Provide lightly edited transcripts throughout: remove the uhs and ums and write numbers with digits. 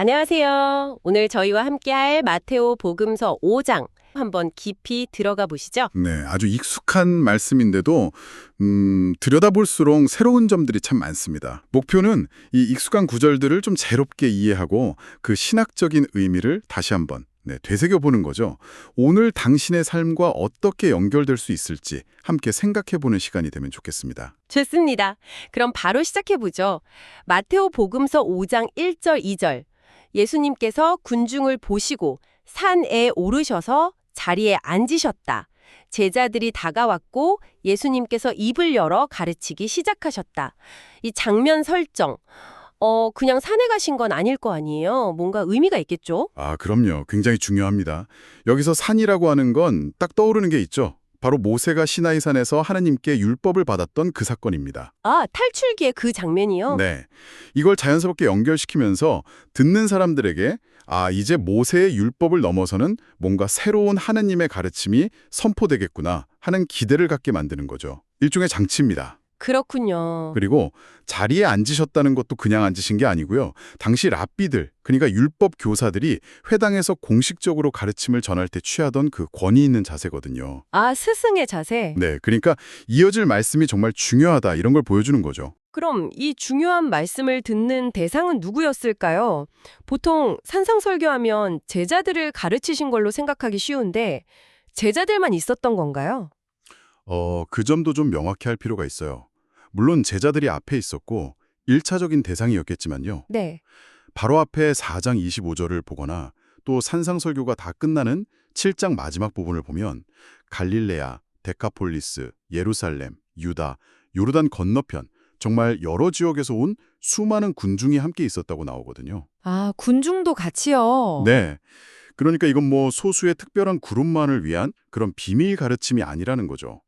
안녕하세요. 오늘 저희와 함께할 마테오 복음서 5장 한번 깊이 들어가 보시죠. 네, 아주 익숙한 말씀인데도 들여다볼수록 새로운 점들이 참 많습니다. 목표는 이 익숙한 구절들을 좀 새롭게 이해하고 그 신학적인 의미를 다시 한번 되새겨보는 거죠. 오늘 당신의 삶과 어떻게 연결될 수 있을지 함께 생각해보는 시간이 되면 좋겠습니다. 좋습니다. 그럼 바로 시작해 보죠. 마테오 복음서 5장 1절 2절. 예수님께서 군중을 보시고 산에 오르셔서 자리에 앉으셨다. 제자들이 다가왔고 예수님께서 입을 열어 가르치기 시작하셨다. 이 장면 설정. 그냥 산에 가신 건 아닐 거 아니에요. 뭔가 의미가 있겠죠? 아, 그럼요. 굉장히 중요합니다. 여기서 산이라고 하는 건 딱 떠오르는 게 있죠. 바로 모세가 시나이산에서 하나님께 율법을 받았던 그 사건입니다. 아, 탈출기의 그 장면이요? 네. 이걸 자연스럽게 연결시키면서 듣는 사람들에게 이제 모세의 율법을 넘어서는 뭔가 새로운 하나님의 가르침이 선포되겠구나 하는 기대를 갖게 만드는 거죠. 일종의 장치입니다. 그렇군요. 그리고 자리에 앉으셨다는 것도 그냥 앉으신 게 아니고요. 당시 랍비들, 그러니까 율법 교사들이 회당에서 공식적으로 가르침을 전할 때 취하던 그 권위 있는 자세거든요. 아, 스승의 자세? 네, 그러니까 이어질 말씀이 정말 중요하다 이런 걸 보여주는 거죠. 그럼 이 중요한 말씀을 듣는 대상은 누구였을까요? 보통 산상설교하면 제자들을 가르치신 걸로 생각하기 쉬운데 제자들만 있었던 건가요? 그 점도 좀 명확히 할 필요가 있어요. 물론 제자들이 앞에 있었고 1차적인 대상이었겠지만요. 네. 바로 앞에 4장 25절을 보거나 또 산상설교가 다 끝나는 7장 마지막 부분을 보면 갈릴레아, 데카폴리스, 예루살렘, 유다, 요르단 건너편 정말 여러 지역에서 온 수많은 군중이 함께 있었다고 나오거든요. 아, 군중도 같이요. 네. 그러니까 이건 뭐 소수의 특별한 그룹만을 위한 그런 비밀 가르침이 아니라는 거죠.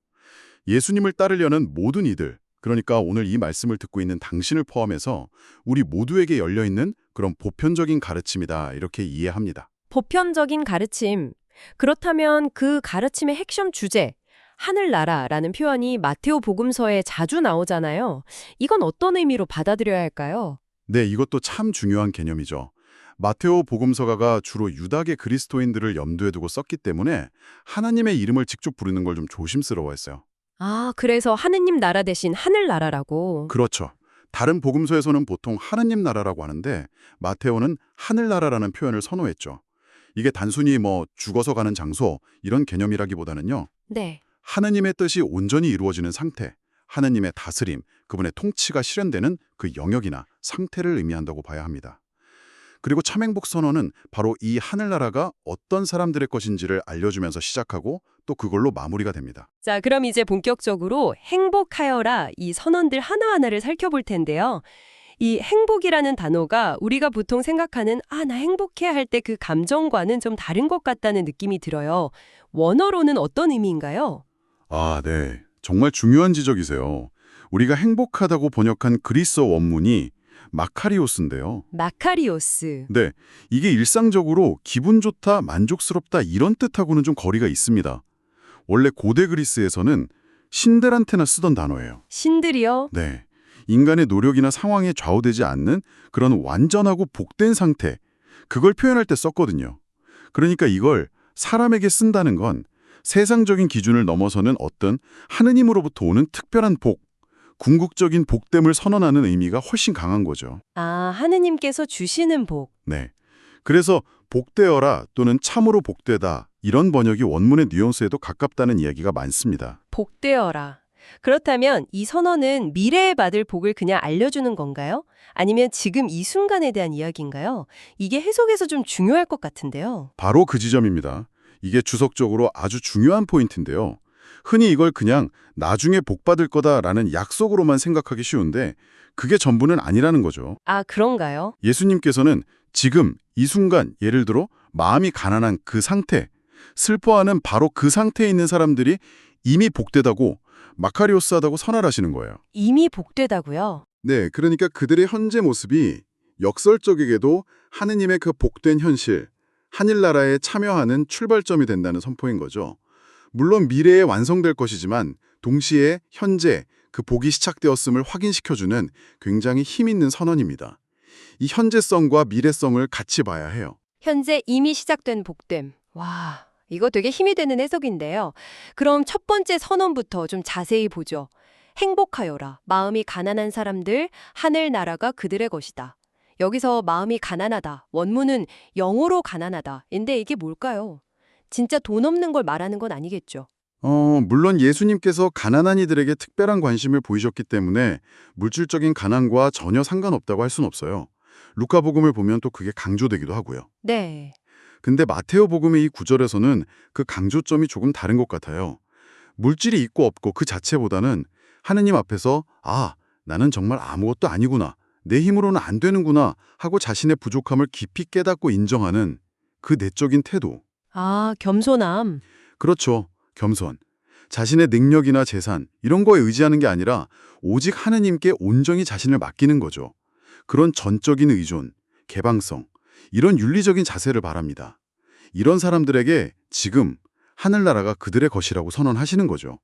예수님을 따르려는 모든 이들, 그러니까 오늘 이 말씀을 듣고 있는 당신을 포함해서 우리 모두에게 열려있는 그런 보편적인 가르침이다 이렇게 이해합니다. 보편적인 가르침. 그렇다면 그 가르침의 핵심 주제, 하늘나라라는 표현이 마테오 복음서에 자주 나오잖아요. 이건 어떤 의미로 받아들여야 할까요? 네, 이것도 참 중요한 개념이죠. 마테오 복음서가가 주로 유다계 그리스도인들을 염두에 두고 썼기 때문에 하나님의 이름을 직접 부르는 걸 좀 조심스러워했어요. 아, 그래서 하느님 나라 대신 하늘나라라고. 그렇죠. 다른 복음서에서는 보통 하느님 나라라고 하는데 마테오는 하늘나라라는 표현을 선호했죠. 이게 단순히 뭐 죽어서 가는 장소 이런 개념이라기보다는요. 네. 하느님의 뜻이 온전히 이루어지는 상태, 하느님의 다스림, 그분의 통치가 실현되는 그 영역이나 상태를 의미한다고 봐야 합니다. 그리고 참행복 선언은 바로 이 하늘나라가 어떤 사람들의 것인지를 알려주면서 시작하고 또 그걸로 마무리가 됩니다. 자, 그럼 이제 본격적으로 행복하여라 이 선언들 하나하나를 살펴볼 텐데요. 이 행복이라는 단어가 우리가 보통 생각하는 나 행복해 할 때 그 감정과는 좀 다른 것 같다는 느낌이 들어요. 원어로는 어떤 의미인가요? 네. 정말 중요한 지적이세요. 우리가 행복하다고 번역한 그리스어 원문이 마카리오스인데요. 마카리오스. 네, 이게 일상적으로 기분 좋다, 만족스럽다 이런 뜻하고는 좀 거리가 있습니다. 원래 고대 그리스에서는 신들한테나 쓰던 단어예요. 신들이요? 네, 인간의 노력이나 상황에 좌우되지 않는 그런 완전하고 복된 상태, 그걸 표현할 때 썼거든요. 그러니까 이걸 사람에게 쓴다는 건 세상적인 기준을 넘어서는 어떤 하느님으로부터 오는 특별한 복, 궁극적인 복됨을 선언하는 의미가 훨씬 강한 거죠. 아, 하느님께서 주시는 복. 네. 그래서 복되어라 또는 참으로 복되다 이런 번역이 원문의 뉘앙스에도 가깝다는 이야기가 많습니다. 복되어라. 그렇다면 이 선언은 미래에 받을 복을 그냥 알려주는 건가요? 아니면 지금 이 순간에 대한 이야기인가요? 이게 해석에서 좀 중요할 것 같은데요. 바로 그 지점입니다. 이게 주석적으로 아주 중요한 포인트인데요. 흔히 이걸 그냥 나중에 복 받을 거다라는 약속으로만 생각하기 쉬운데 그게 전부는 아니라는 거죠. 아, 그런가요? 예수님께서는 지금 이 순간 예를 들어 마음이 가난한 그 상태, 슬퍼하는 바로 그 상태에 있는 사람들이 이미 복되다고 마카리오스하다고 선언하시는 거예요. 이미 복되다고요? 네, 그러니까 그들의 현재 모습이 역설적이게도 하느님의 그 복된 현실, 하늘나라에 참여하는 출발점이 된다는 선포인 거죠. 물론 미래에 완성될 것이지만 동시에 현재 그 복이 시작되었음을 확인시켜주는 굉장히 힘 있는 선언입니다. 이 현재성과 미래성을 같이 봐야 해요. 현재 이미 시작된 복됨. 와, 이거 되게 힘이 되는 해석인데요. 그럼 첫 번째 선언부터 좀 자세히 보죠. 행복하여라. 마음이 가난한 사람들, 하늘나라가 그들의 것이다. 여기서 마음이 가난하다. 원문은 영어로 가난하다인데 이게 뭘까요? 진짜 돈 없는 걸 말하는 건 아니겠죠. 물론 예수님께서 가난한 이들에게 특별한 관심을 보이셨기 때문에 물질적인 가난과 전혀 상관없다고 할 수는 없어요. 루카복음을 보면 또 그게 강조되기도 하고요. 네. 근데 마테오 복음의 이 구절에서는 그 강조점이 조금 다른 것 같아요. 물질이 있고 없고 그 자체보다는 하느님 앞에서 나는 정말 아무것도 아니구나. 내 힘으로는 안 되는구나 하고 자신의 부족함을 깊이 깨닫고 인정하는 그 내적인 태도. 아, 겸손함. 그렇죠. 겸손. 자신의 능력이나 재산 이런 거에 의지하는 게 아니라 오직 하느님께 온전히 자신을 맡기는 거죠. 그런 전적인 의존, 개방성, 이런 윤리적인 자세를 바랍니다. 이런 사람들에게 지금 하늘나라가 그들의 것이라고 선언하시는 거죠.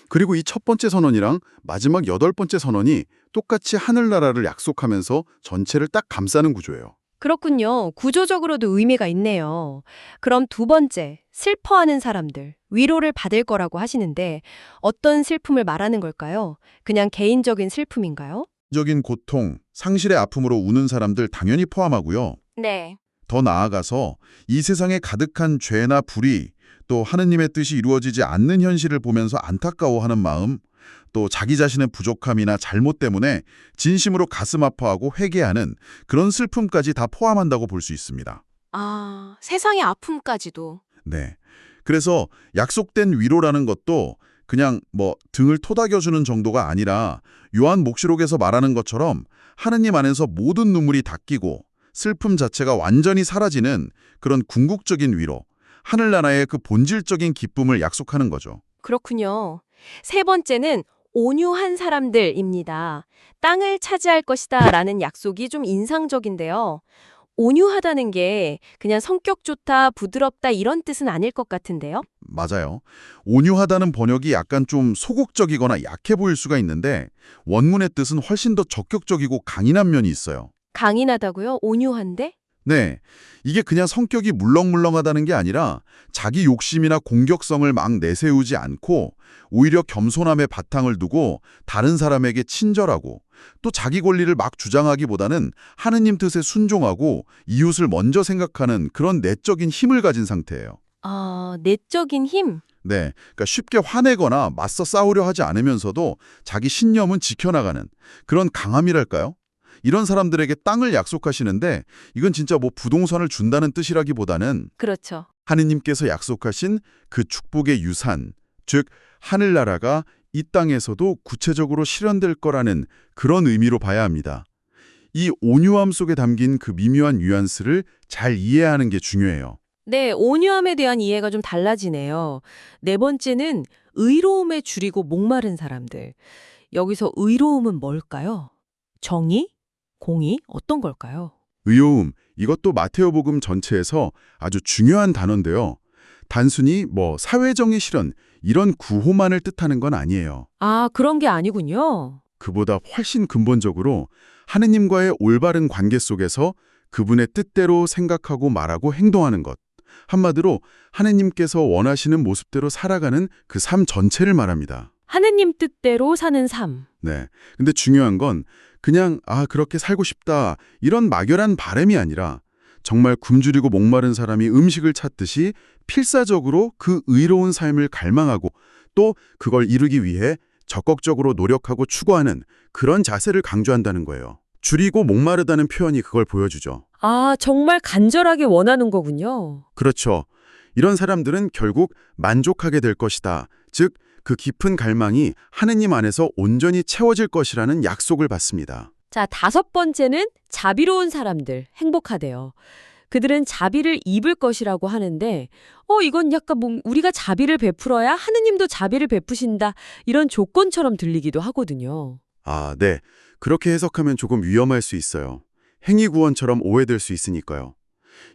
그리고 이 첫 번째 선언이랑 마지막 8번째 선언이 똑같이 하늘나라를 약속하면서 전체를 딱 감싸는 구조예요. 그렇군요. 구조적으로도 의미가 있네요. 그럼 두 번째, 슬퍼하는 사람들, 위로를 받을 거라고 하시는데 어떤 슬픔을 말하는 걸까요? 그냥 개인적인 슬픔인가요? 적인 고통, 상실의 아픔으로 우는 사람들 당연히 포함하고요. 네. 더 나아가서 이 세상에 가득한 죄나 불의, 또 하느님의 뜻이 이루어지지 않는 현실을 보면서 안타까워하는 마음, 또 자기 자신의 부족함이나 잘못 때문에 진심으로 가슴 아파하고 회개하는 그런 슬픔까지 다 포함한다고 볼 수 있습니다. 아, 세상의 아픔까지도. 네. 그래서 약속된 위로라는 것도 그냥 등을 토닥여주는 정도가 아니라 요한 목시록에서 말하는 것처럼 하느님 안에서 모든 눈물이 닦이고 슬픔 자체가 완전히 사라지는 그런 궁극적인 위로, 하늘나라의 그 본질적인 기쁨을 약속하는 거죠. 그렇군요. 세 번째는 온유한 사람들입니다. 땅을 차지할 것이다 라는 약속이 좀 인상적인데요. 온유하다는 게 그냥 성격 좋다, 부드럽다 이런 뜻은 아닐 것 같은데요. 맞아요. 온유하다는 번역이 약간 좀 소극적이거나 약해 보일 수가 있는데 원문의 뜻은 훨씬 더 적극적이고 강인한 면이 있어요. 강인하다고요? 온유한데? 네, 이게 그냥 성격이 물렁물렁하다는 게 아니라 자기 욕심이나 공격성을 막 내세우지 않고 오히려 겸손함에 바탕을 두고 다른 사람에게 친절하고 또 자기 권리를 막 주장하기보다는 하느님 뜻에 순종하고 이웃을 먼저 생각하는 그런 내적인 힘을 가진 상태예요. 아, 내적인 힘? 네, 그러니까 쉽게 화내거나 맞서 싸우려 하지 않으면서도 자기 신념은 지켜나가는 그런 강함이랄까요? 이런 사람들에게 땅을 약속하시는데 이건 진짜 부동산을 준다는 뜻이라기보다는 그렇죠. 하느님께서 약속하신 그 축복의 유산, 즉 하늘나라가 이 땅에서도 구체적으로 실현될 거라는 그런 의미로 봐야 합니다. 이 온유함 속에 담긴 그 미묘한 뉘앙스를 잘 이해하는 게 중요해요. 네, 온유함에 대한 이해가 좀 달라지네요. 네 번째는 의로움에 줄이고 목마른 사람들. 여기서 의로움은 뭘까요? 정의? 공의? 어떤 걸까요? 의로움, 이것도 마테오복음 전체에서 아주 중요한 단어인데요. 단순히 사회정의 실현, 이런 구호만을 뜻하는 건 아니에요. 아, 그런 게 아니군요. 그보다 훨씬 근본적으로 하느님과의 올바른 관계 속에서 그분의 뜻대로 생각하고 말하고 행동하는 것. 한마디로 하느님께서 원하시는 모습대로 살아가는 그 삶 전체를 말합니다. 하느님 뜻대로 사는 삶. 네. 근데 중요한 건 그냥 그렇게 살고 싶다 이런 막연한 바람이 아니라 정말 굶주리고 목마른 사람이 음식을 찾듯이 필사적으로 그 의로운 삶을 갈망하고 또 그걸 이루기 위해 적극적으로 노력하고 추구하는 그런 자세를 강조한다는 거예요. 줄이고 목마르다는 표현이 그걸 보여주죠. 아, 정말 간절하게 원하는 거군요. 그렇죠. 이런 사람들은 결국 만족하게 될 것이다. 즉, 그 깊은 갈망이 하느님 안에서 온전히 채워질 것이라는 약속을 받습니다. 자, 다섯 번째는 자비로운 사람들, 행복하대요. 그들은 자비를 입을 것이라고 하는데 이건 약간 우리가 자비를 베풀어야 하느님도 자비를 베푸신다 이런 조건처럼 들리기도 하거든요. 네. 그렇게 해석하면 조금 위험할 수 있어요. 행위구원처럼 오해될 수 있으니까요.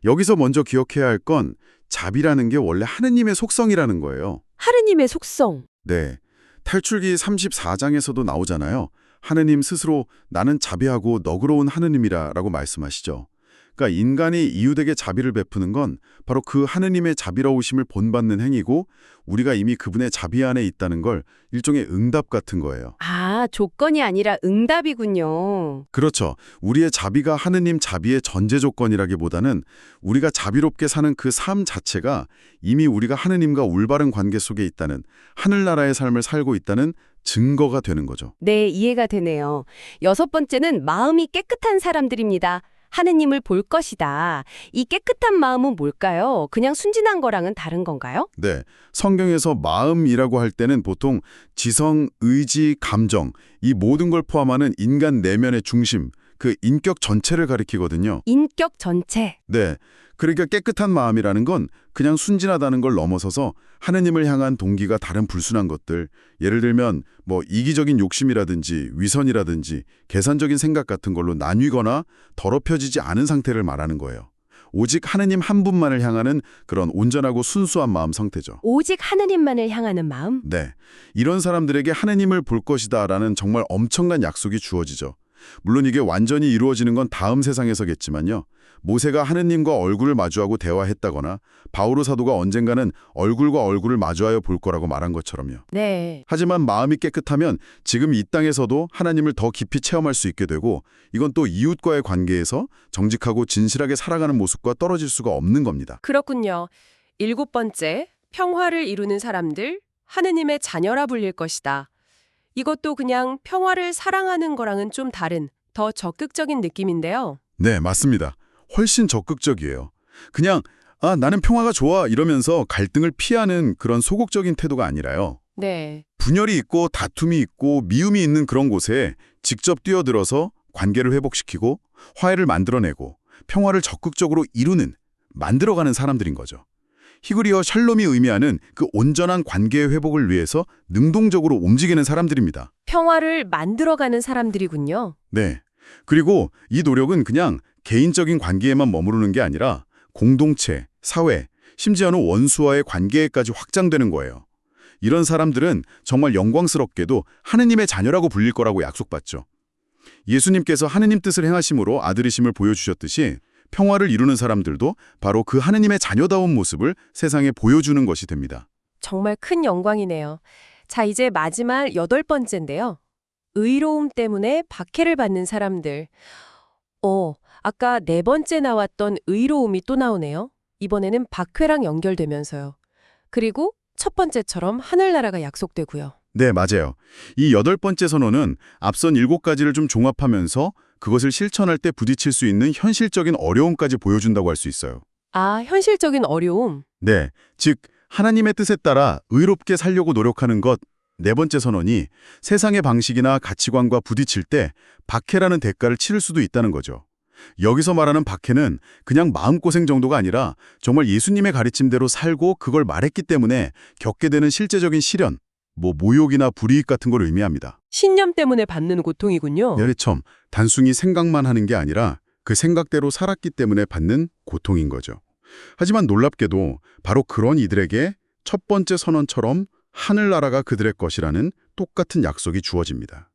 여기서 먼저 기억해야 할 건 자비라는 게 원래 하느님의 속성이라는 거예요. 하느님의 속성. 네. 탈출기 34장에서도 나오잖아요. 하느님 스스로 나는 자비하고 너그러운 하느님이라고 말씀하시죠. 그러니까 인간이 이웃에게 자비를 베푸는 건 바로 그 하느님의 자비로우심을 본받는 행위고 우리가 이미 그분의 자비 안에 있다는 걸 일종의 응답 같은 거예요. 아, 조건이 아니라 응답이군요. 그렇죠. 우리의 자비가 하느님 자비의 전제 조건이라기보다는 우리가 자비롭게 사는 그 삶 자체가 이미 우리가 하느님과 올바른 관계 속에 있다는 하늘나라의 삶을 살고 있다는 증거가 되는 거죠. 네, 이해가 되네요. 6번째는 마음이 깨끗한 사람들입니다. 하느님을 볼 것이다. 이 깨끗한 마음은 뭘까요? 그냥 순진한 거랑은 다른 건가요? 네, 성경에서 마음이라고 할 때는 보통 지성, 의지, 감정 이 모든 걸 포함하는 인간 내면의 중심, 그 인격 전체를 가리키거든요. 인격 전체. 네, 그러니까 깨끗한 마음이라는 건 그냥 순진하다는 걸 넘어서서 하느님을 향한 동기가 다른 불순한 것들, 예를 들면 뭐 이기적인 욕심이라든지 위선이라든지 계산적인 생각 같은 걸로 나뉘거나 더럽혀지지 않은 상태를 말하는 거예요. 오직 하느님 한 분만을 향하는 그런 온전하고 순수한 마음 상태죠. 오직 하느님만을 향하는 마음? 네, 이런 사람들에게 하느님을 볼 것이다라는 정말 엄청난 약속이 주어지죠. 물론 이게 완전히 이루어지는 건 다음 세상에서겠지만요. 모세가 하느님과 얼굴을 마주하고 대화했다거나 바오로 사도가 언젠가는 얼굴과 얼굴을 마주하여 볼 거라고 말한 것처럼요. 네. 하지만 마음이 깨끗하면 지금 이 땅에서도 하나님을 더 깊이 체험할 수 있게 되고 이건 또 이웃과의 관계에서 정직하고 진실하게 살아가는 모습과 떨어질 수가 없는 겁니다. 그렇군요. 7번째, 평화를 이루는 사람들, 하느님의 자녀라 불릴 것이다. 이것도 그냥 평화를 사랑하는 거랑은 좀 다른, 더 적극적인 느낌인데요. 네, 맞습니다. 훨씬 적극적이에요. 그냥 나는 평화가 좋아 이러면서 갈등을 피하는 그런 소극적인 태도가 아니라요. 네. 분열이 있고 다툼이 있고 미움이 있는 그런 곳에 직접 뛰어들어서 관계를 회복시키고 화해를 만들어내고 평화를 적극적으로 만들어가는 사람들인 거죠. 히브리어 샬롬이 의미하는 그 온전한 관계의 회복을 위해서 능동적으로 움직이는 사람들입니다. 평화를 만들어가는 사람들이군요. 네. 그리고 이 노력은 그냥 개인적인 관계에만 머무르는 게 아니라 공동체, 사회, 심지어는 원수와의 관계에까지 확장되는 거예요. 이런 사람들은 정말 영광스럽게도 하느님의 자녀라고 불릴 거라고 약속받죠. 예수님께서 하느님 뜻을 행하심으로 아들이심을 보여주셨듯이 평화를 이루는 사람들도 바로 그 하느님의 자녀다운 모습을 세상에 보여주는 것이 됩니다. 정말 큰 영광이네요. 자, 이제 마지막 8번째인데요. 의로움 때문에 박해를 받는 사람들. 아까 4번째 나왔던 의로움이 또 나오네요. 이번에는 박해랑 연결되면서요. 그리고 첫 번째처럼 하늘나라가 약속되고요. 네, 맞아요. 이 8번째 선언은 앞선 7가지를 좀 종합하면서 그것을 실천할 때 부딪힐 수 있는 현실적인 어려움까지 보여준다고 할 수 있어요. 아, 현실적인 어려움. 네, 즉 하나님의 뜻에 따라 의롭게 살려고 노력하는 것, 4번째 선언이 세상의 방식이나 가치관과 부딪힐 때 박해라는 대가를 치를 수도 있다는 거죠. 여기서 말하는 박해는 그냥 마음고생 정도가 아니라 정말 예수님의 가르침대로 살고 그걸 말했기 때문에 겪게 되는 실제적인 시련, 모욕이나 불이익 같은 걸 의미합니다. 신념 때문에 받는 고통이군요. 예리처럼 단순히 생각만 하는 게 아니라 그 생각대로 살았기 때문에 받는 고통인 거죠. 하지만 놀랍게도 바로 그런 이들에게 첫 번째 선언처럼 하늘나라가 그들의 것이라는 똑같은 약속이 주어집니다.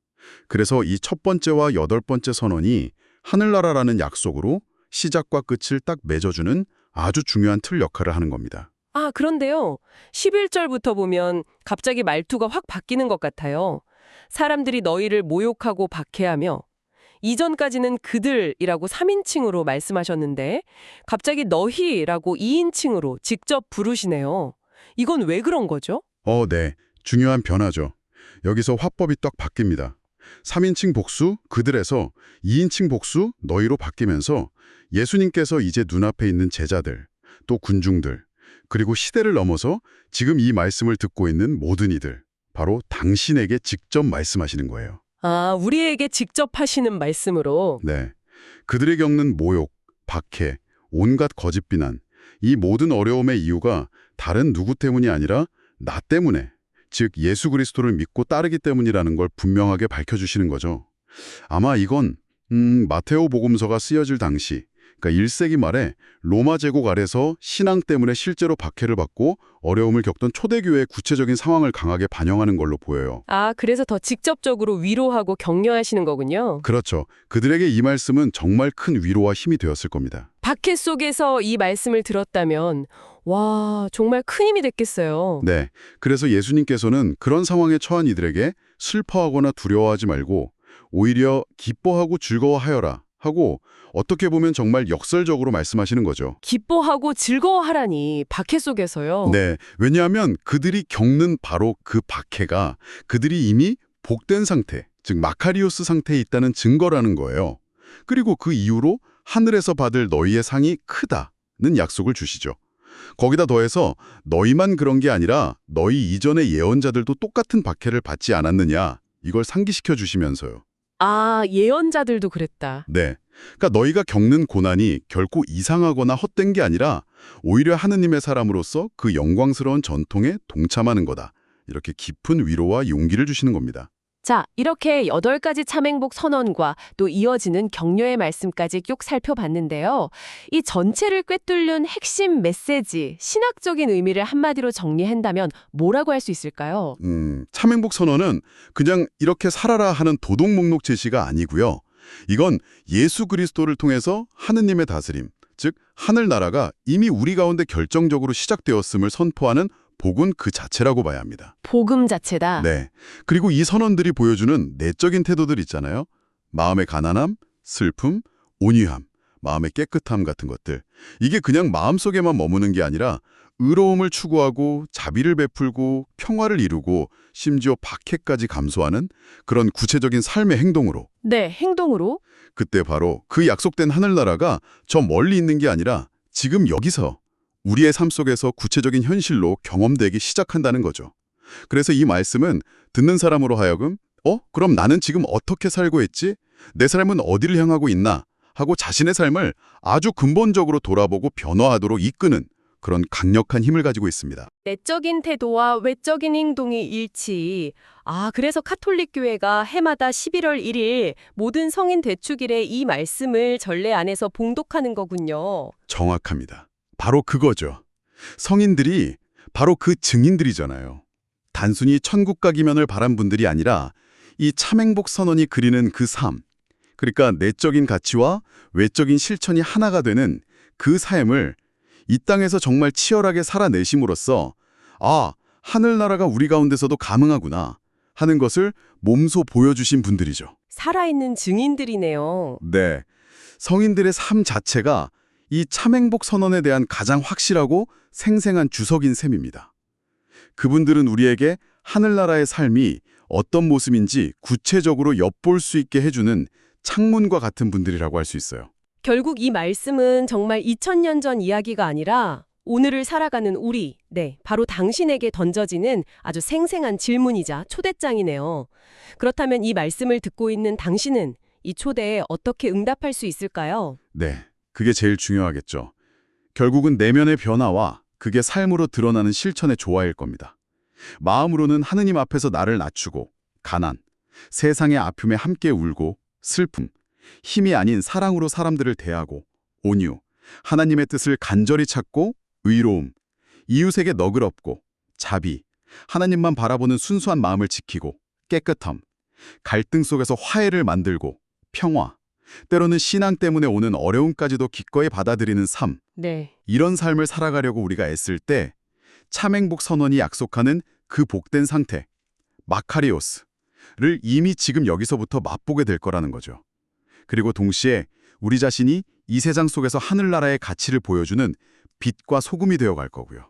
그래서 이 첫 번째와 8번째 선언이 하늘나라라는 약속으로 시작과 끝을 딱 맺어주는 아주 중요한 틀 역할을 하는 겁니다. 아, 그런데요. 11절부터 보면 갑자기 말투가 확 바뀌는 것 같아요. 사람들이 너희를 모욕하고 박해하며 이전까지는 그들이라고 3인칭으로 말씀하셨는데 갑자기 너희라고 2인칭으로 직접 부르시네요. 이건 왜 그런 거죠? 네. 중요한 변화죠. 여기서 화법이 딱 바뀝니다. 3인칭 복수 그들에서 2인칭 복수 너희로 바뀌면서 예수님께서 이제 눈앞에 있는 제자들, 또 군중들, 그리고 시대를 넘어서 지금 이 말씀을 듣고 있는 모든 이들, 바로 당신에게 직접 말씀하시는 거예요. 아, 우리에게 직접 하시는 말씀으로. 네. 그들이 겪는 모욕, 박해, 온갖 거짓 비난, 이 모든 어려움의 이유가 다른 누구 때문이 아니라 나 때문에, 즉 예수 그리스도를 믿고 따르기 때문이라는 걸 분명하게 밝혀주시는 거죠. 아마 이건 마테오 복음서가 쓰여질 당시 그러니까 1세기 말에 로마 제국 아래서 신앙 때문에 실제로 박해를 받고 어려움을 겪던 초대교회의 구체적인 상황을 강하게 반영하는 걸로 보여요. 아, 그래서 더 직접적으로 위로하고 격려하시는 거군요. 그렇죠. 그들에게 이 말씀은 정말 큰 위로와 힘이 되었을 겁니다. 박해 속에서 이 말씀을 들었다면 와, 정말 큰 힘이 됐겠어요. 네. 그래서 예수님께서는 그런 상황에 처한 이들에게 슬퍼하거나 두려워하지 말고 오히려 기뻐하고 즐거워하여라 하고 어떻게 보면 정말 역설적으로 말씀하시는 거죠. 기뻐하고 즐거워하라니 박해 속에서요. 네. 왜냐하면 그들이 겪는 바로 그 박해가 그들이 이미 복된 상태, 즉 마카리오스 상태에 있다는 증거라는 거예요. 그리고 그 이후로 하늘에서 받을 너희의 상이 크다는 약속을 주시죠. 거기다 더해서 너희만 그런 게 아니라 너희 이전의 예언자들도 똑같은 박해를 받지 않았느냐 이걸 상기시켜 주시면서요. 아, 예언자들도 그랬다. 네. 그러니까 너희가 겪는 고난이 결코 이상하거나 헛된 게 아니라 오히려 하느님의 사람으로서 그 영광스러운 전통에 동참하는 거다. 이렇게 깊은 위로와 용기를 주시는 겁니다. 자, 이렇게 8가지 참행복 선언과 또 이어지는 격려의 말씀까지 쭉 살펴봤는데요. 이 전체를 꿰뚫는 핵심 메시지, 신학적인 의미를 한마디로 정리한다면 뭐라고 할 수 있을까요? 참행복 선언은 그냥 이렇게 살아라 하는 도덕 목록 제시가 아니고요. 이건 예수 그리스도를 통해서 하느님의 다스림, 즉 하늘나라가 이미 우리 가운데 결정적으로 시작되었음을 선포하는 복음 그 자체라고 봐야 합니다. 복음 자체다. 네. 그리고 이 선언들이 보여주는 내적인 태도들 있잖아요. 마음의 가난함, 슬픔, 온유함, 마음의 깨끗함 같은 것들. 이게 그냥 마음속에만 머무는 게 아니라 의로움을 추구하고 자비를 베풀고 평화를 이루고 심지어 박해까지 감수하는 그런 구체적인 삶의 행동으로. 네, 행동으로. 그때 바로 그 약속된 하늘나라가 저 멀리 있는 게 아니라 지금 여기서 우리의 삶 속에서 구체적인 현실로 경험되기 시작한다는 거죠. 그래서 이 말씀은 듣는 사람으로 하여금 그럼 나는 지금 어떻게 살고 있지? 내 삶은 어디를 향하고 있나? 하고 자신의 삶을 아주 근본적으로 돌아보고 변화하도록 이끄는 그런 강력한 힘을 가지고 있습니다. 내적인 태도와 외적인 행동이 일치. 아, 그래서 카톨릭 교회가 해마다 11월 1일 모든 성인 대축일에 이 말씀을 전례 안에서 봉독하는 거군요. 정확합니다. 바로 그거죠. 성인들이 바로 그 증인들이잖아요. 단순히 천국 가기면을 바란 분들이 아니라 이 참행복 선언이 그리는 그 삶, 그러니까 내적인 가치와 외적인 실천이 하나가 되는 그 삶을 이 땅에서 정말 치열하게 살아내심으로써 아, 하늘나라가 우리 가운데서도 가능하구나 하는 것을 몸소 보여주신 분들이죠. 살아있는 증인들이네요. 네, 성인들의 삶 자체가 이 참행복 선언에 대한 가장 확실하고 생생한 주석인 셈입니다. 그분들은 우리에게 하늘나라의 삶이 어떤 모습인지 구체적으로 엿볼 수 있게 해주는 창문과 같은 분들이라고 할 수 있어요. 결국 이 말씀은 정말 2000년 전 이야기가 아니라 오늘을 살아가는 우리, 바로 당신에게 던져지는 아주 생생한 질문이자 초대장이네요. 그렇다면 이 말씀을 듣고 있는 당신은 이 초대에 어떻게 응답할 수 있을까요? 네, 그게 제일 중요하겠죠. 결국은 내면의 변화와 그게 삶으로 드러나는 실천의 조화일 겁니다. 마음으로는 하느님 앞에서 나를 낮추고 가난, 세상의 아픔에 함께 울고 슬픔, 힘이 아닌 사랑으로 사람들을 대하고 온유, 하나님의 뜻을 간절히 찾고 의로움, 이웃에게 너그럽고 자비, 하나님만 바라보는 순수한 마음을 지키고 깨끗함, 갈등 속에서 화해를 만들고 평화, 때로는 신앙 때문에 오는 어려움까지도 기꺼이 받아들이는 삶, 이런 삶을 살아가려고 우리가 애쓸 때 참행복 선언이 약속하는 그 복된 상태, 마카리오스를 이미 지금 여기서부터 맛보게 될 거라는 거죠. 그리고 동시에 우리 자신이 이 세상 속에서 하늘나라의 가치를 보여주는 빛과 소금이 되어갈 거고요.